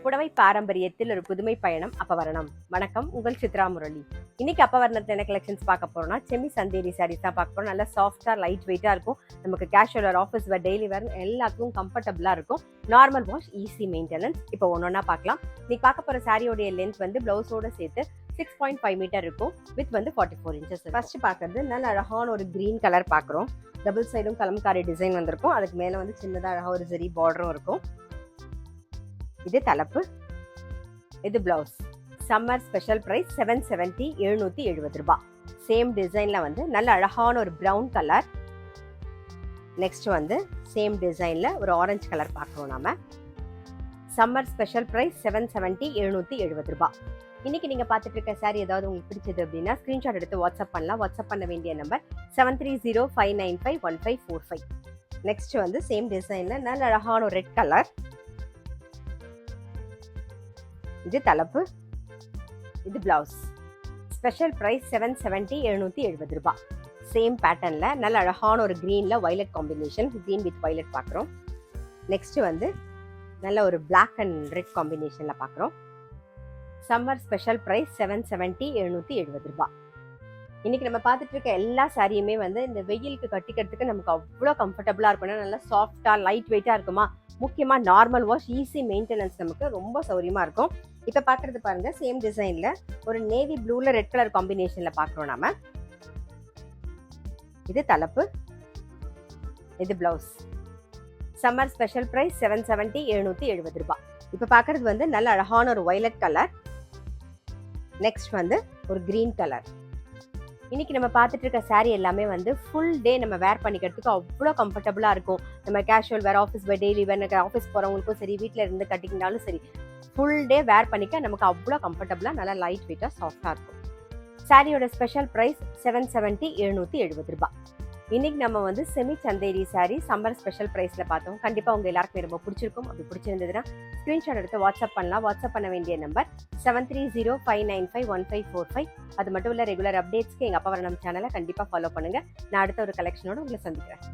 புடவை பாரம்பரியத்தில் ஒரு புதுமை பயணம் அப்பவரணம். வணக்கம், உங்கள் சித்ரா முரளி. இன்னைக்கு அப்பவரணத்துல என்ன கலெக்ஷன்ஸ் பார்க்க போறோம்னா, செமி சந்தேரி சாரீஸ் தான் பார்க்க போறோம். நல்லா சாஃப்டா லைட் வெயிட்டா இருக்கும். நமக்கு கேஷுவல் ஆஃபீஸ் வேர், டெய்லி வேர் எல்லாத்துக்கும் கம்ஃபர்டபுளா இருக்கும். Normal wash, easy maintenance. இப்போ ஒன்னொன்னா பார்க்கலாம். இன்னைக்கு பார்க்க போற சாரியோடைய லென்த் வந்து பிளவுஸோட சேர்த்து 6.5 மீட்டர் இருக்கும். வித் வந்து 44 இன்ச்சஸ். ஃபர்ஸ்ட் பார்க்கறது நல்ல அழகான ஒரு கிரீன் கலர் பார்க்குறோம். டபுள் சைடும் கலம்காரி டிசைன் வந்திருக்கும். அதுக்கு மேல வந்து சின்னதா அழகா ஒரு ஜரி பார்டரும் இருக்கும். இது தலைப்பு, இது பிளவுஸ். சம்மர் ஸ்பெஷல் பிரைஸ் 770, 770 ரூபாய். சேம் டிசைன்ல வந்து நல்ல அழகான ஒரு பிரவுன் கலர். நெக்ஸ்ட் வந்து சேம் டிசைன்ல ஒரு ஆரஞ்சு கலர் பார்க்குறோம் நாம. சம்மர் ஸ்பெஷல் பிரைஸ் 770, 770 ரூபாய். இன்னைக்கு நீங்க பார்த்துட்டு இருக்க சாரி ஏதாவது உங்களுக்கு பிடிச்சது அப்படின்னா ஸ்கிரீன்ஷாட் எடுத்து வாட்ஸ்அப் பண்ணலாம். வாட்ஸ்அப் பண்ண வேண்டிய நம்பர் 7305951545. நெக்ஸ்ட் வந்து சேம் டிசைன்ல நல்ல அழகான ஒரு ரெட் கலர். இது தலைப்பு, இது பிளவுஸ். ஸ்பெஷல் பிரைஸ் 770, 770 ரூபாய். சேம் பேட்டர்ன்ல நல்ல அழகான ஒரு கிரீன்ல violet combination, green with violet பார்க்குறோம். நெக்ஸ்ட் வந்து நல்ல ஒரு பிளாக் அண்ட் ரெட் காம்பினேஷன்ல பார்க்குறோம். சம்மர் ஸ்பெஷல் பிரைஸ் 770, 770 ரூபாய். இன்னைக்கு நம்ம பார்த்துட்டு இருக்க எல்லா சாரியுமே வந்து இந்த வெயிலுக்கு கட்டிக்கிறதுக்கு நமக்கு அவ்வளோ கம்ஃபர்டபுளா இருக்கும்னா, நல்லா சாஃப்டா லைட் வெயிட்டா இருக்குமா. முக்கியமா நார்மல் வாஷ், ஈஸி மெயின்டெனன்ஸ், நமக்கு ரொம்ப சௌரியமா இருக்கும். இப்ப பாக்குறது பாருங்க, சேம் டிசைன்ல ஒரு நேவி ப்ளூல ரெட் கலர் காம்பினேஷன்ல பாக்குறோம் நாம. இது தலைப்பு, இது பிளவுஸ். சம்மர் ஸ்பெஷல் பிரைஸ் 770, 770 ரூபாய். இப்ப பாக்குறது வந்து நல்ல அழகான ஒரு வயலட் கலர். நெக்ஸ்ட் வந்து ஒரு கிரீன் கலர். இன்னைக்கு நம்ம பார்த்துட்டு இருக்க சாரி எல்லாமே வந்து ஃபுல் டே நம்ம வேர் பண்ணிக்கிறதுக்கு அவ்வளோ கம்ஃபர்டபுளா இருக்கும். நம்ம casual wear, office wear, daily wear, office போறவங்களுக்கும் சரி, வீட்டில் இருந்து கட்டிக்கிட்டாலும் சரி, ஃபுல் டே வேர் பண்ணிக்க நமக்கு அவ்வளோ கம்ஃபர்டபுளா, நல்லா லைட் வெயிட்டா, சாஃப்டா இருக்கும். சாரியோட ஸ்பெஷல் பிரைஸ் 770, 770 ரூபாய். இன்னைக்கு நம்ம வந்து semi Chanderi sorry summer special பிரைஸ்ல பார்த்தோம். கண்டிப்பா உங்க எல்லாருக்குமே ரொம்ப பிடிச்சிருக்கும். அப்படி பிடிச்சிருந்ததுன்னா ஸ்கிரீன்ஷாட் எடுத்து வாட்ஸ்அப் பண்ணலாம். வாட்ஸ்அப் பண்ண வேண்டிய நம்பர் 7305951545. அது மட்டும் இல்ல, ரெகுலர் அப்டேட்ஸ்க்கு எங்க அப்பவரணம் சேனலை கண்டிப்பா ஃபாலோ பண்ணுங்க. நான் அடுத்த ஒரு கலெக்ஷனோட உங்களை சந்திக்கிறேன்.